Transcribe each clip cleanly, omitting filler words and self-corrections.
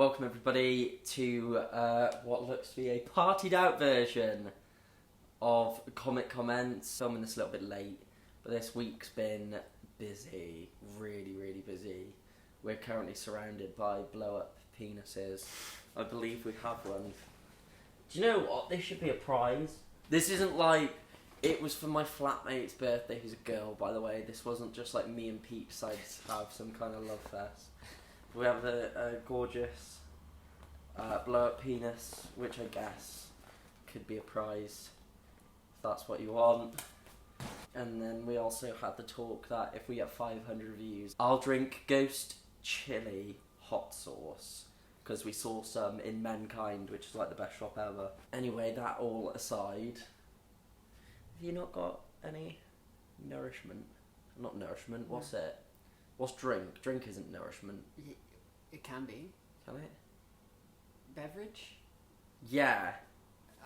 Welcome everybody to what looks to be a partied out version of Comic Comments. Filming this a little bit late, but this week's been busy, really busy. We're currently surrounded by blow up penises. I believe we have one. Do you know what? This should be a prize. This isn't like, it was for my flatmate's birthday, who's a girl by the way. This wasn't just like me and Pete decided to have some kind of love fest. We have a gorgeous blow-up penis, which I guess could be a prize, if that's what you want. And then we also had the talk that if we get 500 views, I'll drink Ghost Chili Hot Sauce, because we saw some in Mankind, which is like the best shop ever. Anyway, that all aside, have you not got any nourishment? Not nourishment, what's it? What's drink? Drink isn't nourishment. It can be. Can it? Beverage? Yeah.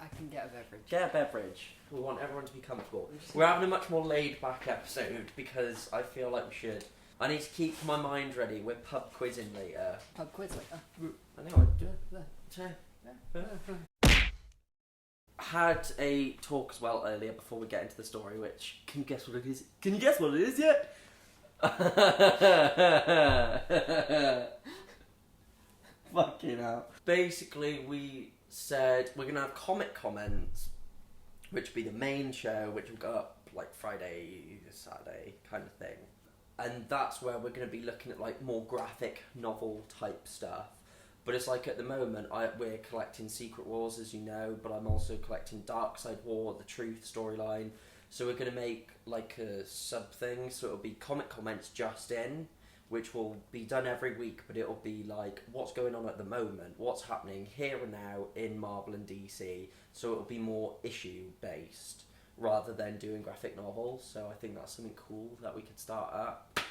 I can get a beverage. Get a beverage. We want everyone to be comfortable. We're having a much more laid back episode because I feel like we should. I need to keep my mind ready. We're pub quizzing later. Pub quiz later. I know I do. Had a talk as well earlier before we get into the story, which, can you guess what it is? Can you guess what it is yet? Fucking hell. Basically, we said we're going to have comic comments, which would be the main show, which will go up like Friday, Saturday kind of thing. And that's where we're going to be looking at like more graphic novel type stuff. But it's like at the moment, we're collecting Secret Wars, as you know, but I'm also collecting Darkside War, the Truth storyline. So we're going to make like a sub thing, so it'll be comic comments just in, which will be done every week, but it'll be like what's going on at the moment, what's happening here and now in Marvel and DC. So it'll be more issue based rather than doing graphic novels. So I think that's something cool that we could start at.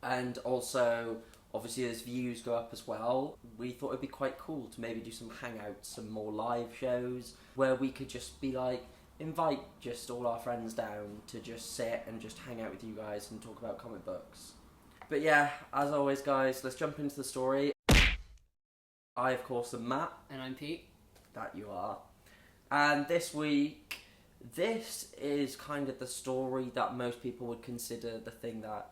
And also, obviously as views go up as well, we thought it'd be quite cool to maybe do some hangouts, some more live shows, where we could just be like, invite just all our friends down to just sit and just hang out with you guys and talk about comic books. But yeah, as always guys, let's jump into the story. I of course am Matt. And I'm Pete. That you are. And this week, this is kind of the story that most people would consider the thing that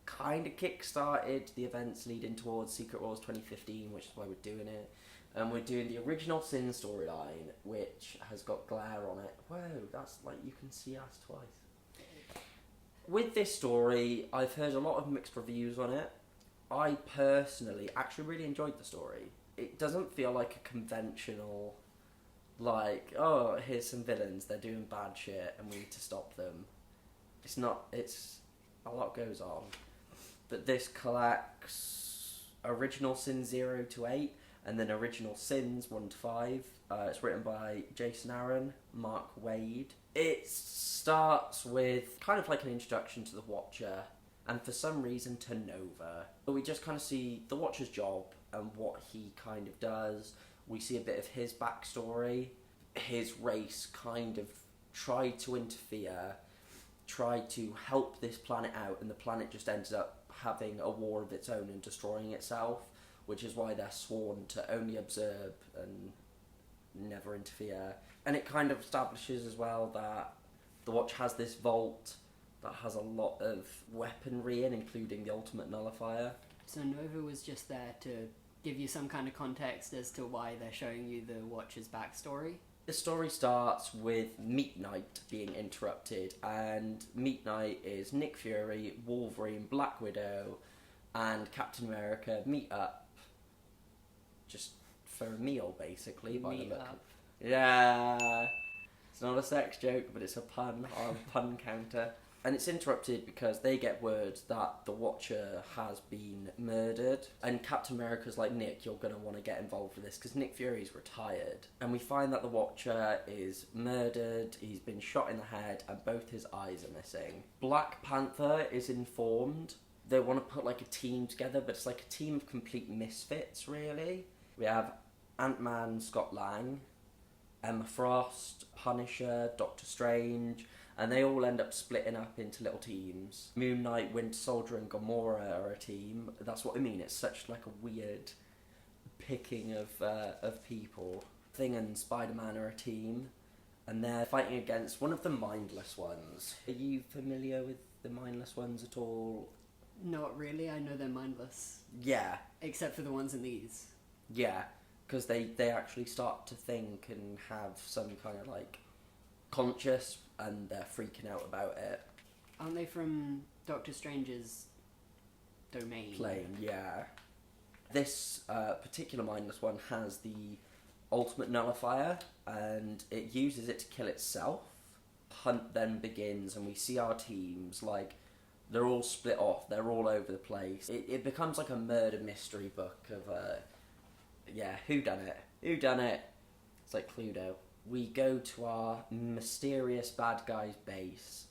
kind of kick-started the events leading towards Secret Wars 2015, which is why we're doing it. And we're doing the Original Sin storyline, which has got glare on it. Whoa, that's like, you can see us twice. With this story, I've heard a lot of mixed reviews on it. I personally actually really enjoyed the story. It doesn't feel like a conventional, like, oh, here's some villains, they're doing bad shit and we need to stop them. It's not, it's, a lot goes on. But this collects Original Sin 0 to 8, and then Original Sins 1 to 5. It's written by Jason Aaron, Mark Waid. It starts with kind of like an introduction to the Watcher, and for some reason to Nova. But we just kind of see the Watcher's job and what he kind of does. We see a bit of his backstory. His race kind of tried to interfere, tried to help this planet out, and the planet just ended up having a war of its own and destroying itself, which is why they're sworn to only observe and never interfere. And it kind of establishes as well that the Watch has this vault that has a lot of weaponry in, including the Ultimate Nullifier. So Nova was just there to give you some kind of context as to why they're showing you the Watcher's backstory. The story starts with Meat Knight being interrupted, and Meat Knight is Nick Fury, Wolverine, Black Widow, and Captain America meet up just for a meal, basically. By Meet the look. up. Yeah, it's not a sex joke, but it's a pun or a pun counter. And it's interrupted because they get word that the Watcher has been murdered. And Captain America's like, Nick, you're going to want to get involved with this because Nick Fury's retired. And we find that the Watcher is murdered, he's been shot in the head, and both his eyes are missing. Black Panther is informed. They want to put like a team together, but it's like a team of complete misfits, really. We have Ant-Man, Scott Lang, Emma Frost, Punisher, Doctor Strange, and they all end up splitting up into little teams. Moon Knight, Winter Soldier and Gamora are a team. That's what I mean, it's such like a weird picking of people. Thing and Spider-Man are a team, and they're fighting against one of the mindless ones. Are you familiar with the mindless ones at all? Not really, I know they're mindless. Yeah. Except for the ones in these. Yeah, because they actually start to think and have some kind of like conscious, and they're freaking out about it. Aren't they from Doctor Strange's domain? Plane, yeah. This particular mindless one has the ultimate nullifier, and it uses it to kill itself. Hunt then begins, and we see our teams, like, they're all split off, they're all over the place. It becomes like a murder mystery book of, whodunit? Whodunit? It's like Cluedo. We go to our mysterious bad guy's base,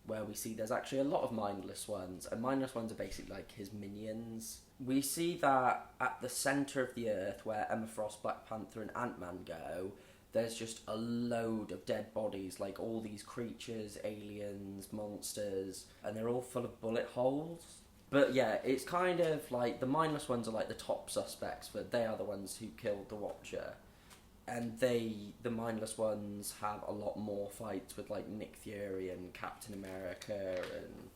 where we see there's actually a lot of mindless ones, and mindless ones are basically like his minions. We see that at the centre of the Earth, where Emma Frost, Black Panther and Ant-Man go, there's just a load of dead bodies, like all these creatures, aliens, monsters, and they're all full of bullet holes. But yeah, it's kind of like the mindless ones are like the top suspects, but they are the ones who killed the Watcher. And the mindless ones have a lot more fights with like Nick Fury and Captain America, and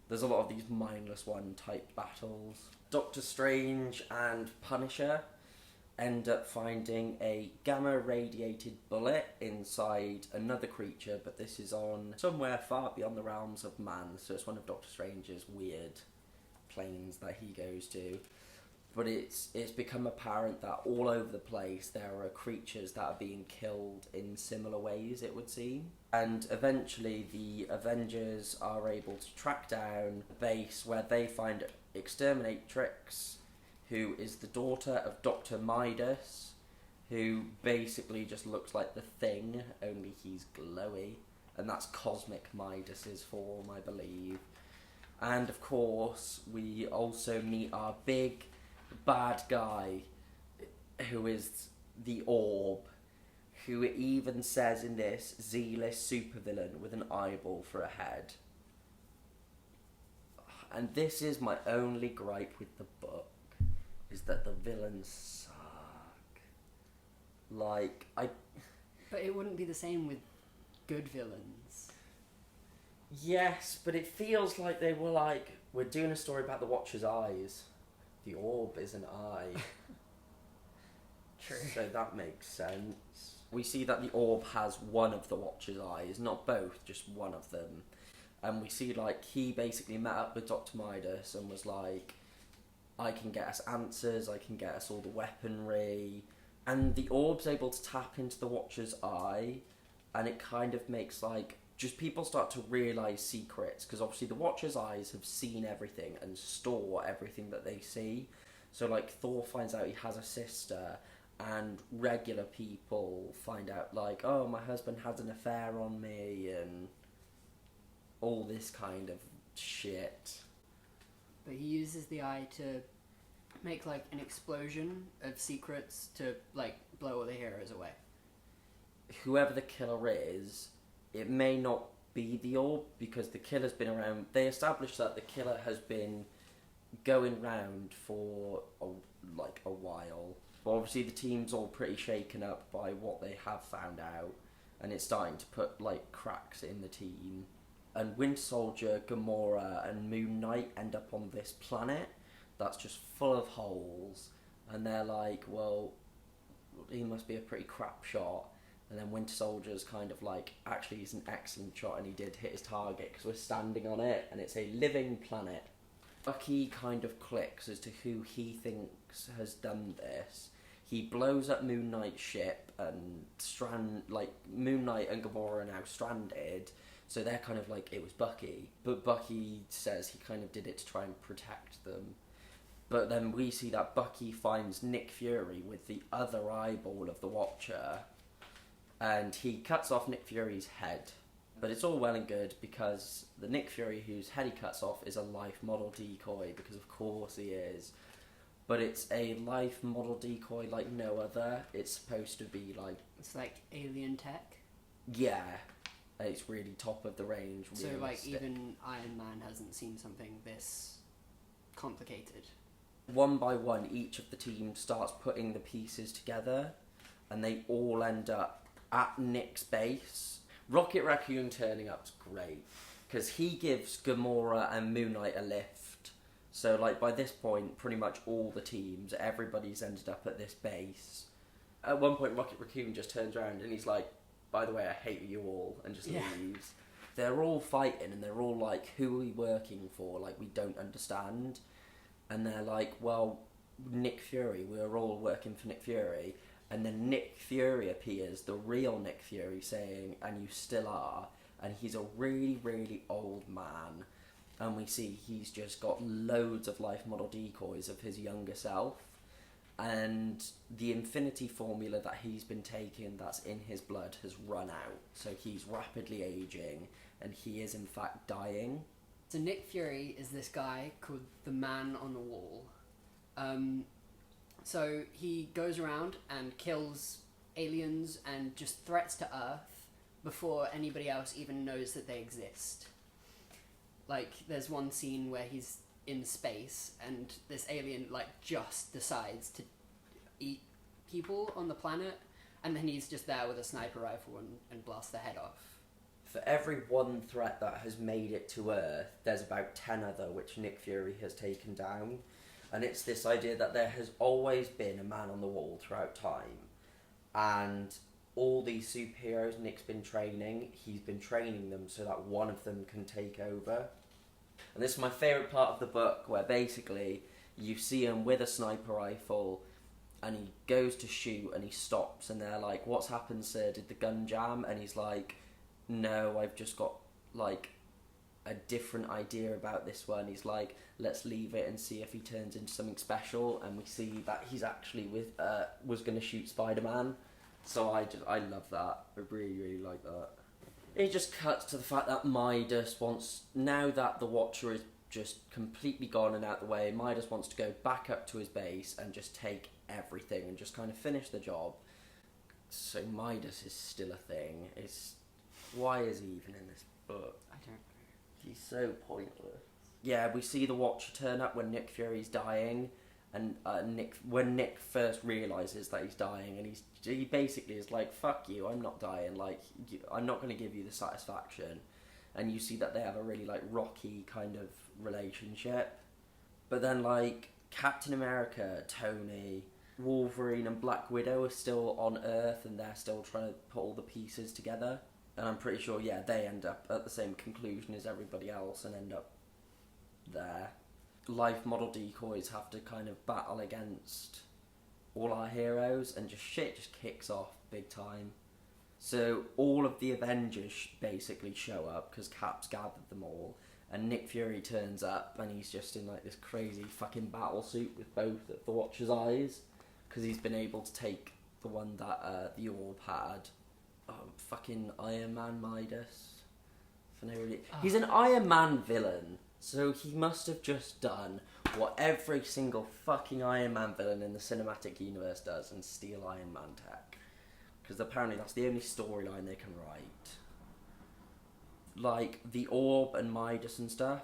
there's a lot of these mindless one type battles. Doctor Strange and Punisher end up finding a gamma radiated bullet inside another creature, but this is on somewhere far beyond the realms of man, so it's one of Doctor Strange's weird planes that he goes to. But it's become apparent that all over the place there are creatures that are being killed in similar ways, it would seem. And eventually the Avengers are able to track down a base where they find Exterminatrix, who is the daughter of Dr. Midas, who basically just looks like the Thing, only he's glowy. And that's Cosmic Midas's form, I believe. And of course, we also meet our big bad guy, who is the Orb, who even says in this, Z-list supervillain with an eyeball for a head. And this is my only gripe with the book, is that the villains suck. But it wouldn't be the same with good villains. Yes, but it feels like they were like, we're doing a story about the Watcher's eyes. The Orb is an eye. True. So that makes sense. We see that the Orb has one of the Watcher's eyes, not both, just one of them. And we see, like, he basically met up with Dr. Midas and was like, I can get us answers, I can get us all the weaponry. And the Orb's able to tap into the Watcher's eye, and it kind of makes, like, just people start to realise secrets, because obviously the Watcher's eyes have seen everything and store everything that they see. So, like, Thor finds out he has a sister, and regular people find out, like, oh, my husband has an affair on me, and all this kind of shit. But he uses the eye to make, like, an explosion of secrets to, like, blow all the heroes away. Whoever the killer is, it may not be the Orb, because the killer's been around. They established that the killer has been going round for a while. But obviously the team's all pretty shaken up by what they have found out, and it's starting to put like cracks in the team. And Winter Soldier, Gamora and Moon Knight end up on this planet that's just full of holes, and they're like, well, he must be a pretty crap shot. And then Winter Soldier's kind of like, actually he's an excellent shot and he did hit his target because we're standing on it and it's a living planet. Bucky kind of clicks as to who he thinks has done this. He blows up Moon Knight's ship and Moon Knight and Gamora are now stranded, so they're kind of like, it was Bucky. But Bucky says he kind of did it to try and protect them. But then we see that Bucky finds Nick Fury with the other eyeball of the Watcher, and he cuts off Nick Fury's head. But it's all well and good because the Nick Fury whose head he cuts off is a life model decoy, because of course he is. But it's a life model decoy like no other. It's supposed to be like... It's like alien tech? Yeah. It's really top of the range. So like even Iron Man hasn't seen something this complicated? One by one, each of the teams starts putting the pieces together, and they all end up at Nick's base. Rocket Raccoon turning up's great, because he gives Gamora and Moon Knight a lift. So, like, by this point, pretty much all the teams, everybody's ended up at this base. At one point, Rocket Raccoon just turns around and he's like, by the way, I hate you all, and just leaves. They're all fighting, and they're all like, who are we working for? Like, we don't understand. And they're like, well, Nick Fury, we're all working for Nick Fury. And then Nick Fury appears, the real Nick Fury, saying, and you still are. And he's a really, really old man. And we see he's just got loads of life model decoys of his younger self. And the infinity formula that he's been taking that's in his blood has run out. So he's rapidly aging, and he is in fact dying. So Nick Fury is this guy called the Man on the Wall. So he goes around and kills aliens and just threats to Earth before anybody else even knows that they exist. Like, there's one scene where he's in space and this alien, like, just decides to eat people on the planet, and then he's just there with a sniper rifle and blasts their head off. For every one threat that has made it to Earth, there's about 10 other which Nick Fury has taken down. And it's this idea that there has always been a man on the wall throughout time. And all these superheroes Nick's been training, he's been training them so that one of them can take over. And this is my favourite part of the book, where basically you see him with a sniper rifle and he goes to shoot and he stops, and they're like, what's happened, sir? Did the gun jam? And he's like, no, I've just got like a different idea about this one. He's like, let's leave it and see if he turns into something special. And we see that he's actually was going to shoot Spider-Man. So I love that. I really, really like that. It just cuts to the fact that Midas wants, now that the Watcher is just completely gone and out the way, Midas wants to go back up to his base and just take everything and just kind of finish the job. So Midas is still a thing. Why is he even in this book? I don't know. He's so pointless. Yeah, we see the Watcher turn up when Nick Fury's dying, and when Nick first realises that he's dying, and he basically is like, fuck you, I'm not dying, like, I'm not going to give you the satisfaction. And you see that they have a really, like, rocky kind of relationship. But then, like, Captain America, Tony, Wolverine and Black Widow are still on Earth, and they're still trying to put all the pieces together. And I'm pretty sure, yeah, they end up at the same conclusion as everybody else and end up there. Life model decoys have to kind of battle against all our heroes, and shit just kicks off big time. So all of the Avengers basically show up because Cap's gathered them all, and Nick Fury turns up and he's just in like this crazy fucking battle suit with both of the Watcher's eyes, because he's been able to take the one that the Orb had. Fucking Iron Man Midas. He's an Iron Man villain, so he must have just done what every single fucking Iron Man villain in the cinematic universe does and steal Iron Man tech. Because apparently that's the only storyline they can write. Like, the Orb and Midas and stuff,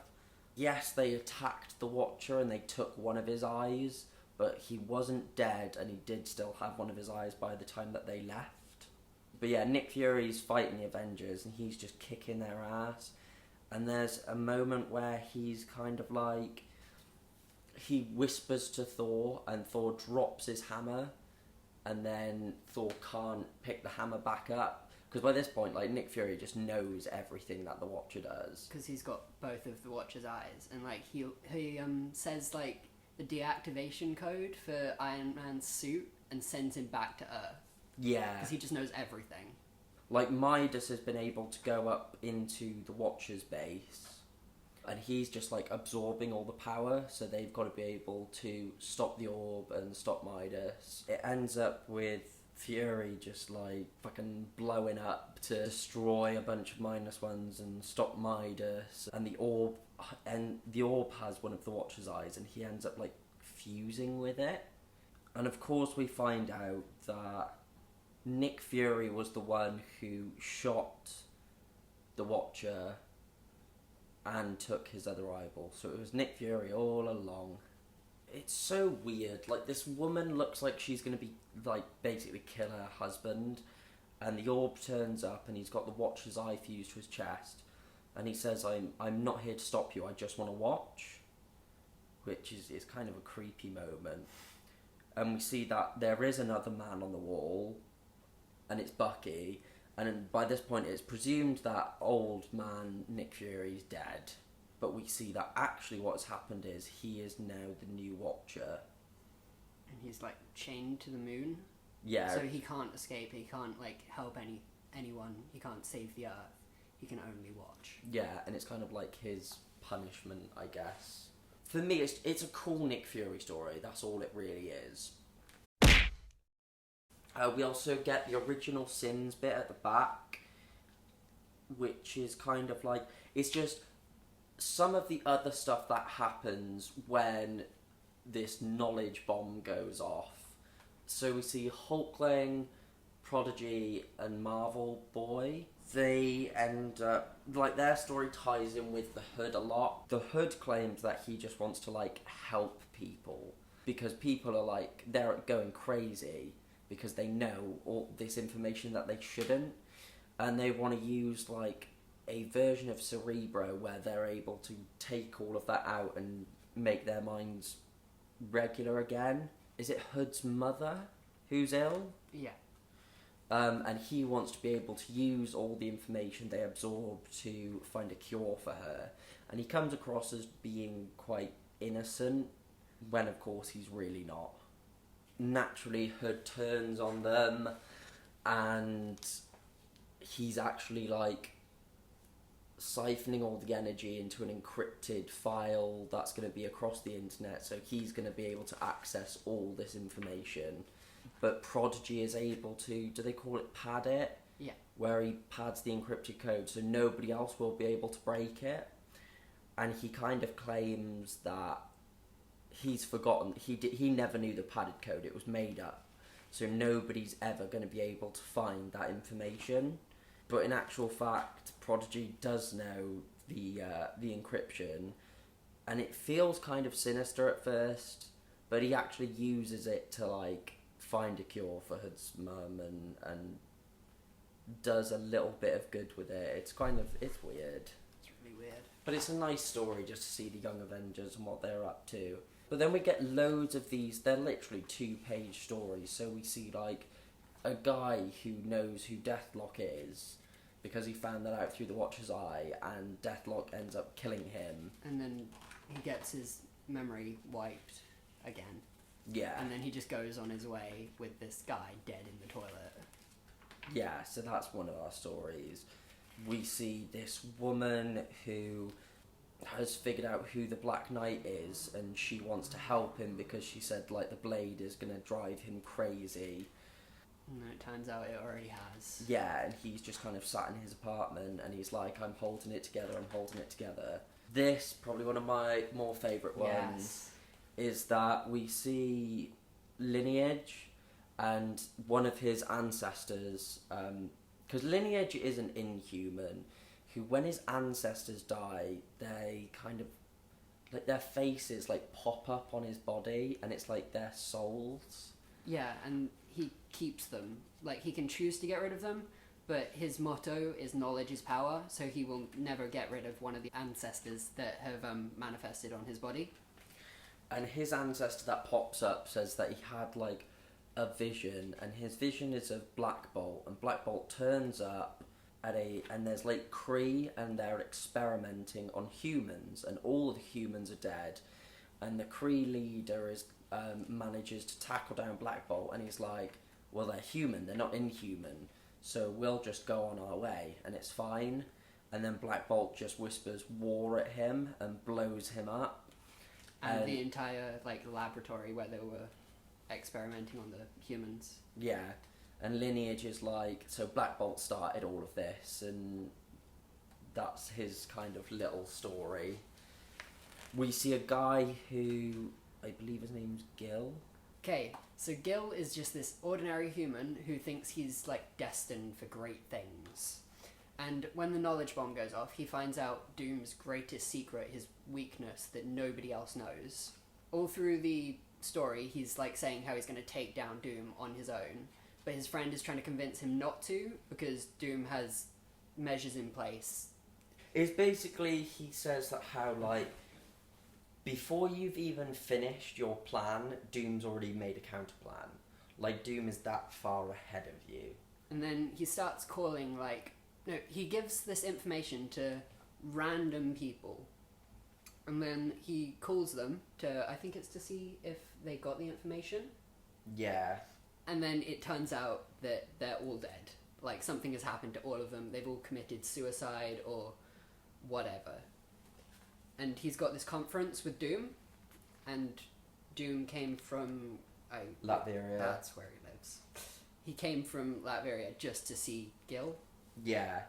yes, they attacked the Watcher and they took one of his eyes, but he wasn't dead and he did still have one of his eyes by the time that they left. But yeah, Nick Fury's fighting the Avengers and he's just kicking their ass. And there's a moment where he's kind of like, he whispers to Thor and Thor drops his hammer, and then Thor can't pick the hammer back up. Because by this point, like, Nick Fury just knows everything that the Watcher does. Because he's got both of the Watcher's eyes. And, like, he says, like, the deactivation code for Iron Man's suit and sends him back to Earth. Yeah. Because he just knows everything. Like, Midas has been able to go up into the Watcher's base, and he's just, like, absorbing all the power, so they've got to be able to stop the Orb and stop Midas. It ends up with Fury just, like, fucking blowing up to destroy a bunch of -1s and stop Midas, and the Orb has one of the Watcher's eyes, and he ends up, like, fusing with it. And of course we find out that Nick Fury was the one who shot the Watcher and took his other eyeball. So it was Nick Fury all along. it's so weird. Like, this woman looks like she's gonna be, like, basically kill her husband, and the orb turns up, and he's got the Watcher's eye fused to his chest, and he says, I'm not here to stop you, I just want to watch, which is kind of a creepy moment. And we see that there is another man on the wall, and it's Bucky, and by this point it's presumed that old man Nick Fury is dead, but we see that actually what's happened is he is now the new Watcher. And he's like chained to the moon. Yeah. So he can't escape. He can't like help anyone. He can't save the Earth. He can only watch. Yeah, and it's kind of like his punishment, I guess. For me, it's a cool Nick Fury story. That's all it really is. We also get the original Sins bit at the back, which is kind of like, it's just some of the other stuff that happens when this knowledge bomb goes off. So we see Hulkling, Prodigy, and Marvel Boy. They end up, like, their story ties in with the Hood a lot. The Hood claims that he just wants to, like, help people, because people are, like, they're going crazy because they know all this information that they shouldn't, and they want to use, like, a version of Cerebro where they're able to take all of that out and make their minds regular again. Is it Hood's mother who's ill? Yeah. And he wants to be able to use all the information they absorb to find a cure for her. And he comes across as being quite innocent, when of course he's really not. Naturally, Hood turns on them, and he's actually, like, siphoning all the energy into an encrypted file that's going to be across the internet, so he's going to be able to access all this information. But Prodigy is able to, do they call it pad it? Yeah. Where he pads the encrypted code so nobody else will be able to break it. And he kind of claims that he's forgotten, he never knew the padded code, it was made up. So nobody's ever going to be able to find that information. But in actual fact, Prodigy does know the encryption, and it feels kind of sinister at first, but he actually uses it to, like, find a cure for Hood's mum and does a little bit of good with it. It's weird. It's really weird. But it's a nice story just to see the Young Avengers and what they're up to. But then we get loads of these, they're literally 2-page stories, so we see, like, a guy who knows who Deathlock is, because he found that out through the Watcher's eye, and Deathlock ends up killing him. And then he gets his memory wiped again. Yeah. And then he just goes on his way with this guy dead in the toilet. Yeah, so that's one of our stories. We see this woman who has figured out who the Black Knight is, and she wants to help him because she said, like, the blade is going to drive him crazy. And it turns out it already has. Yeah, and he's just kind of sat in his apartment, and he's like, I'm holding it together. This, probably one of my more favourite ones, is that we see Lineage and one of his ancestors, because Lineage is an Inhuman, who, when his ancestors die, they kind of, like, their faces, like, pop up on his body, and it's like their souls. Yeah, and he keeps them. Like, he can choose to get rid of them, but his motto is knowledge is power, so he will never get rid of one of the ancestors that have manifested on his body. And his ancestor that pops up says that he had, like, a vision, and his vision is of Black Bolt, and Black Bolt turns up and there's, like, Kree, and they're experimenting on humans, and all of the humans are dead, and the Kree leader is manages to tackle down Black Bolt, and he's like, well, they're human, they're not inhuman, so we'll just go on our way, and it's fine. And then Black Bolt just whispers war at him and blows him up. And the entire, like, laboratory where they were experimenting on the humans. Yeah, and Lineage is like, so Black Bolt started all of this, and that's his kind of little story. We see a guy who, I believe his name's Gil. Okay, so Gil is just this ordinary human who thinks he's, like, destined for great things. And when the knowledge bomb goes off, he finds out Doom's greatest secret, his weakness that nobody else knows. all through the story, he's like saying how he's going to take down Doom on his own, but his friend is trying to convince him not to because Doom has measures in place. It's basically, he says that how, like, before you've even finished your plan, Doom's already made a counter plan. Like, Doom is that far ahead of you. And then he starts calling, like... No, he gives this information to random people. And then he calls them to... I think it's to see if they got the information. Yeah. And then it turns out that they're all dead. Like, something has happened to all of them. They've all committed suicide or whatever. And he's got this conference with Doom. And Doom came from... Latveria. That's where he lives. He came from Latveria just to see Gil. Yeah.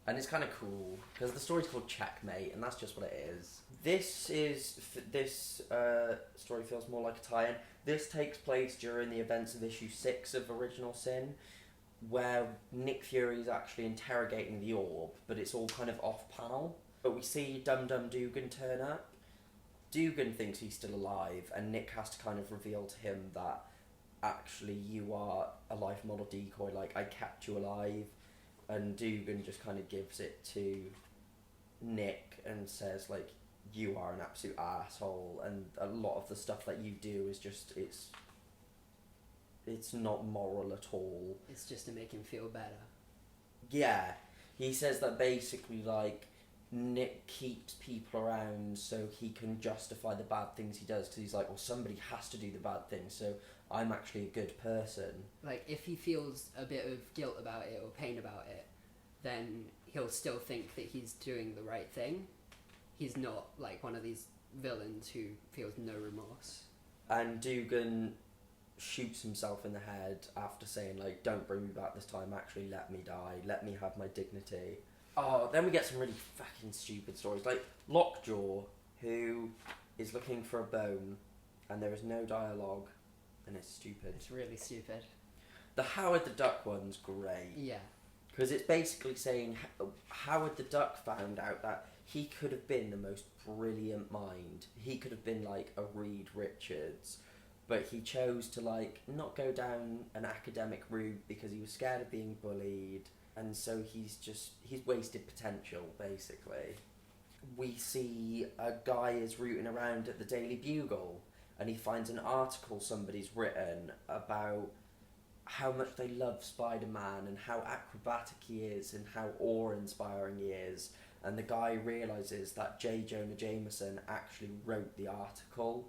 And it's kind of cool, because the story's called Checkmate, and that's just what it is. This story feels more like a tie-in. This takes place during the events of issue 6 of Original Sin, where Nick Fury is actually interrogating the orb, but it's all kind of off-panel. But we see Dum Dum Dugan turn up. Dugan thinks he's still alive, and Nick has to kind of reveal to him that actually you are a life model decoy, like, I kept you alive. And Dugan just kind of gives it to Nick and says, like, you are an absolute asshole, and a lot of the stuff that you do is just, it's not moral at all. It's just to make him feel better. Yeah. He says that basically, like, Nick keeps people around so he can justify the bad things he does, because he's like, well, somebody has to do the bad things, so I'm actually a good person. Like, if he feels a bit of guilt about it or pain about it, then he'll still think that he's doing the right thing. He's not, like, one of these villains who feels no remorse. And Dugan shoots himself in the head after saying, like, don't bring me back this time, actually let me die, let me have my dignity. Oh, then we get some really fucking stupid stories, like Lockjaw, who is looking for a bone, and there is no dialogue, and it's stupid. It's really stupid. The Howard the Duck one's great. Yeah. Because it's basically saying Howard the Duck found out that he could have been the most brilliant mind. He could have been like a Reed Richards, but he chose to, like, not go down an academic route because he was scared of being bullied. And so he's wasted potential, basically. We see a guy is rooting around at the Daily Bugle, and he finds an article somebody's written about how much they love Spider-Man and how acrobatic he is and how awe-inspiring he is. And the guy realises that J. Jonah Jameson actually wrote the article.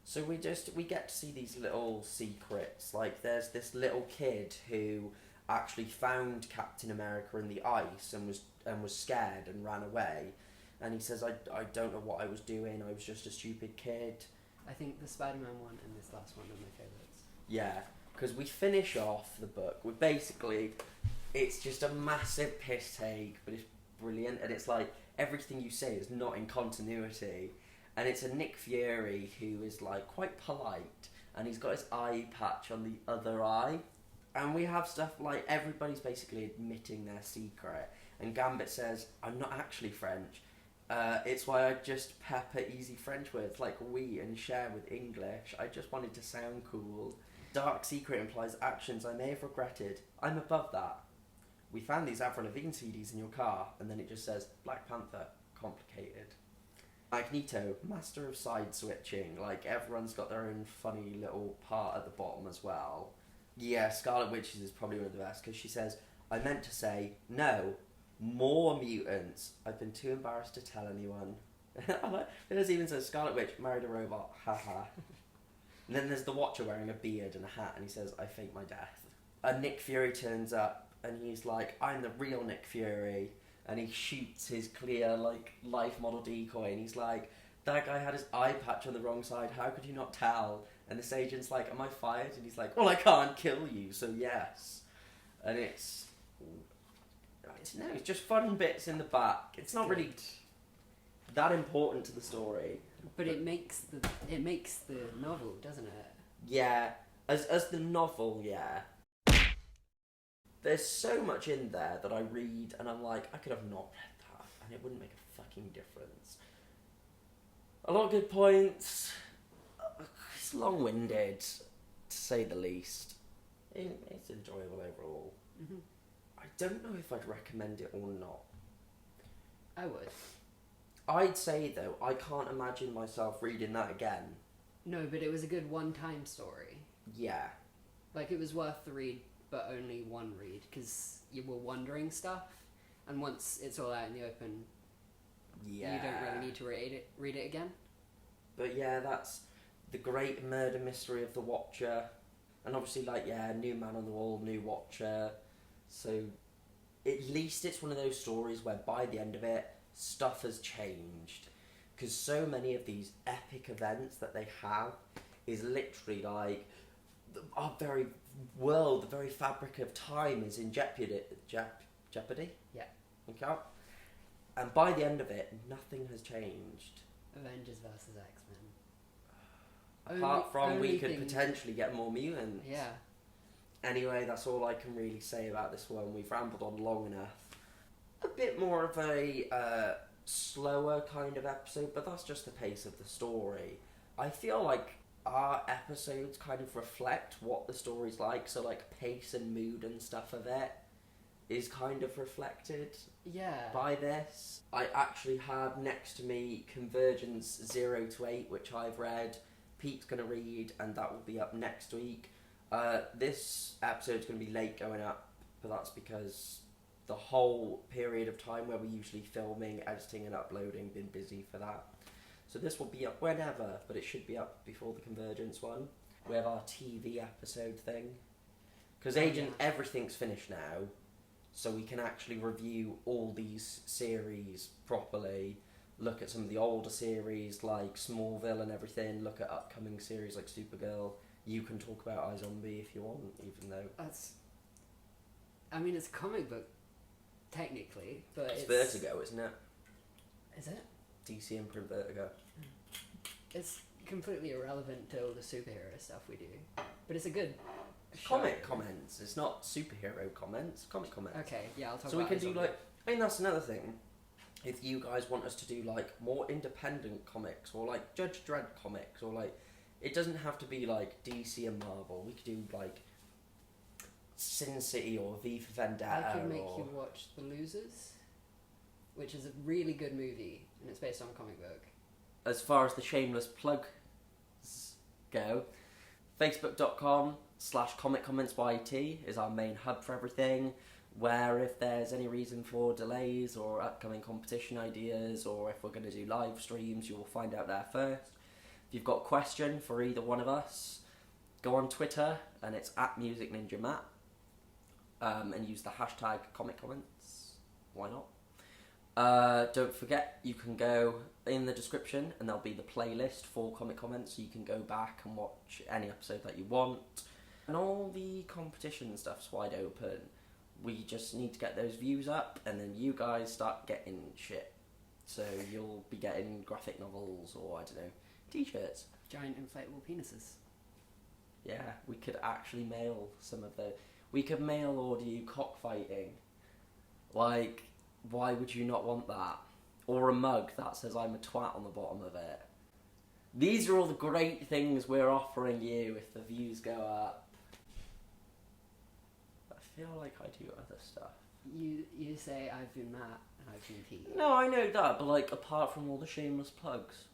So we get to see these little secrets. Like, there's this little kid who actually found Captain America in the ice and was scared and ran away, and he says, I don't know what I was doing, I was just a stupid kid. I think the Spider-Man one and this last one are my favourites. Yeah, because we finish off the book with basically, it's just a massive piss take, but it's brilliant, and it's like everything you say is not in continuity, and it's a Nick Fury who is like quite polite, and he's got his eye patch on the other eye. And we have stuff like everybody's basically admitting their secret. And Gambit says, I'm not actually French. It's why I just pepper easy French words like we and share with English. I just wanted to sound cool. Dark secret implies actions I may have regretted. I'm above that. We found these Avril Lavigne CDs in your car. And then it just says, Black Panther, complicated. Magneto, master of side switching. Like, everyone's got their own funny little part at the bottom as well. Yeah, Scarlet Witch is probably one of the best, because she says, I meant to say, no, more mutants. I've been too embarrassed to tell anyone. There's even says, Scarlet Witch married a robot, haha. And then there's the Watcher wearing a beard and a hat, and he says, I fake my death. And Nick Fury turns up, and he's like, I'm the real Nick Fury. And he shoots his clear, like, life model decoy, and he's like, that guy had his eye patch on the wrong side, how could you not tell? And this agent's like, am I fired? And he's like, well, I can't kill you, so yes. And it's just fun bits in the back. It's not really that important to the story. But it makes the novel, doesn't it? Yeah. As the novel, yeah. There's so much in there that I read and I'm like, I could have not read that and it wouldn't make a fucking difference. A lot of good points. It's long-winded, to say the least. It's enjoyable overall. Mm-hmm. I don't know if I'd recommend it or not. I would. I'd say, though, I can't imagine myself reading that again. No, but it was a good one-time story. Yeah. Like, it was worth the read, but only one read, because you were wondering stuff, and once it's all out in the open, Yeah. you don't really need to read it again. But yeah, that's the great murder mystery of The Watcher. And obviously, like, yeah, new man on the wall, new Watcher. So, at least it's one of those stories where by the end of it, stuff has changed. Because so many of these epic events that they have is literally like, our very world, the very fabric of time is in jeopardy. Jeopardy? Yeah. Okay. And by the end of it, nothing has changed. Avengers versus X-Men. Apart from we could thing- potentially get more mutants. Yeah. Anyway, that's all I can really say about this one. We've rambled on long enough. A bit more of a slower kind of episode, but that's just the pace of the story. I feel like our episodes kind of reflect what the story's like, so like pace and mood and stuff of it is kind of reflected Yeah. by this. I actually have next to me Convergence 0 to 8, which I've read. Pete's going to read, and that will be up next week. This episode's going to be late going up, but that's because the whole period of time where we're usually filming, editing and uploading, been busy for that. So this will be up whenever, but it should be up before the Convergence one. We have our TV episode thing. Because everything's finished now, so we can actually review all these series properly, look at some of the older series like Smallville and everything, look at upcoming series like Supergirl. You can talk about iZombie if you want, even though... it's a comic book, technically, but It's Vertigo, isn't it? Is it? DC imprint Vertigo. It's completely irrelevant to all the superhero stuff we do, but it's a good Comic show. comments. It's not superhero comments. Comic comments. Okay, yeah, I'll talk So we about can do iZombie. like... I mean, that's another thing. If you guys want us to do like more independent comics or like Judge Dredd comics or like... It doesn't have to be like DC and Marvel. We could do like Sin City or V for Vendetta. I could make or... you watch The Losers, which is a really good movie, and it's based on a comic book. As far as the shameless plugs go, facebook.com/comiccommentsyt is our main hub for everything, where if there's any reason for delays or upcoming competition ideas, or if we're going to do live streams, you will find out there first. If you've got a question for either one of us, go on Twitter, and it's @MusicNinjaMatt, and use the hashtag #ComicComments. Why not? Don't forget, you can go in the description and there'll be the playlist for Comic Comments, so you can go back and watch any episode that you want. And all the competition stuff's wide open. We just need to get those views up, and then you guys start getting shit. So you'll be getting graphic novels or, I don't know, t-shirts. Giant inflatable penises. Yeah, we could actually mail some of those. We could mail order you cockfighting. Like... Why would you not want that? Or a mug that says I'm a twat on the bottom of it. These are all the great things we're offering you if the views go up. I feel like I do other stuff. You say I've been Matt and I've been Pete. No, I know that, but like apart from all the shameless plugs.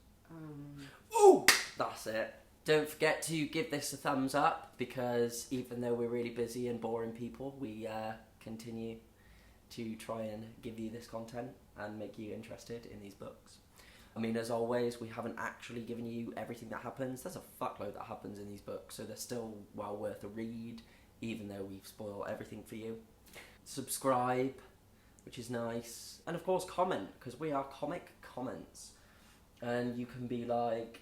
Oh! That's it. Don't forget to give this a thumbs up, because even though we're really busy and boring people, we continue to try and give you this content and make you interested in these books. I mean, as always, we haven't actually given you everything that happens. There's a fuckload that happens in these books, so they're still well worth a read, even though we've spoiled everything for you. Subscribe, which is nice. And of course, comment, because we are Comic Comments. And you can be like,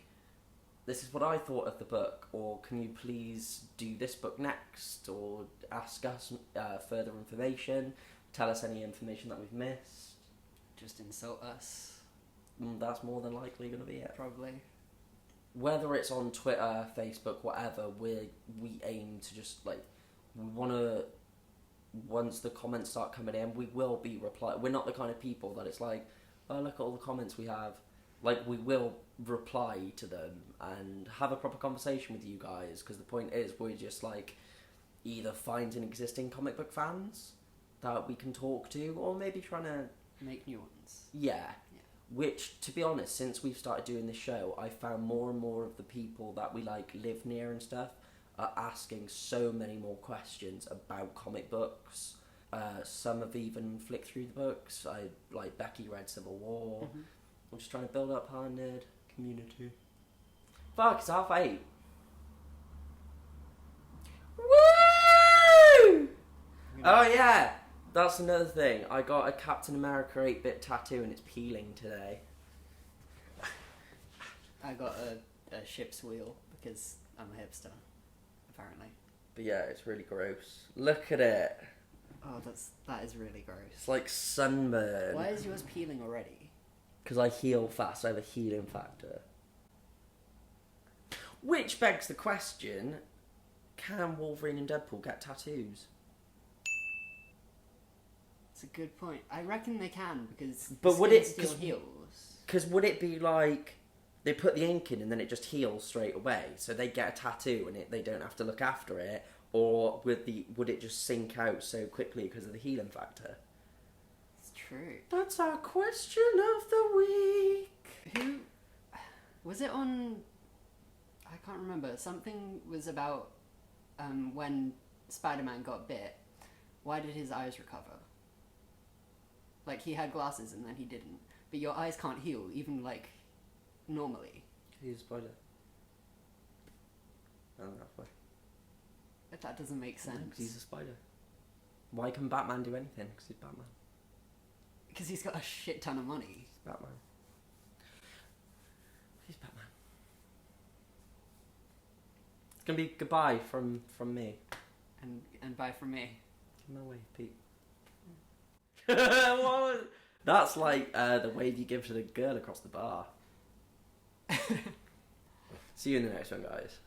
this is what I thought of the book, or can you please do this book next, or ask us further information. Tell us any information that we've missed. Just insult us. That's more than likely going to be it. Probably. Whether it's on Twitter, Facebook, whatever, we aim to just, like, we want to, once the comments start coming in, we will be replying. We're not the kind of people that it's like, oh, look at all the comments we have. Like, we will reply to them and have a proper conversation with you guys, because the point is we're just, like, either finding existing comic book fans that we can talk to, or maybe trying to... Make new ones. Yeah. Which, to be honest, since we've started doing this show, I found more and more of the people that we, like, live near and stuff are asking so many more questions about comic books. Some have even flicked through the books. Becky read Civil War. Mm-hmm. I'm just trying to build up our nerd community. Fuck, it's 8:30. Woo! Oh yeah, that's another thing. I got a Captain America 8-bit tattoo and it's peeling today. I got a ship's wheel because I'm a hipster, apparently. But yeah, it's really gross. Look at it. Oh, that is really gross. It's like sunburn. Why is yours peeling already? Because I heal fast. I have a healing factor. Which begs the question, can Wolverine and Deadpool get tattoos? It's a good point. I reckon they can, because But would it... still heals. Because would it be like... They put the ink in and then it just heals straight away, so they get a tattoo and they don't have to look after it? Or would it just sink out so quickly because of the healing factor? It's true. That's our question of the week. Who... Was it on... I can't remember. Something was about when Spider-Man got bit. Why did his eyes recover? Like, he had glasses and then he didn't. But your eyes can't heal, even, like, normally. He's a spider. I don't know why. But that doesn't make sense. Because he's a spider. Why can Batman do anything? Because he's Batman. Because he's got a shit ton of money. He's Batman. He's Batman. It's gonna be goodbye from me. And bye from me. Give him a wave, Pete. What was... That's like the wave you give to the girl across the bar. See you in the next one, guys.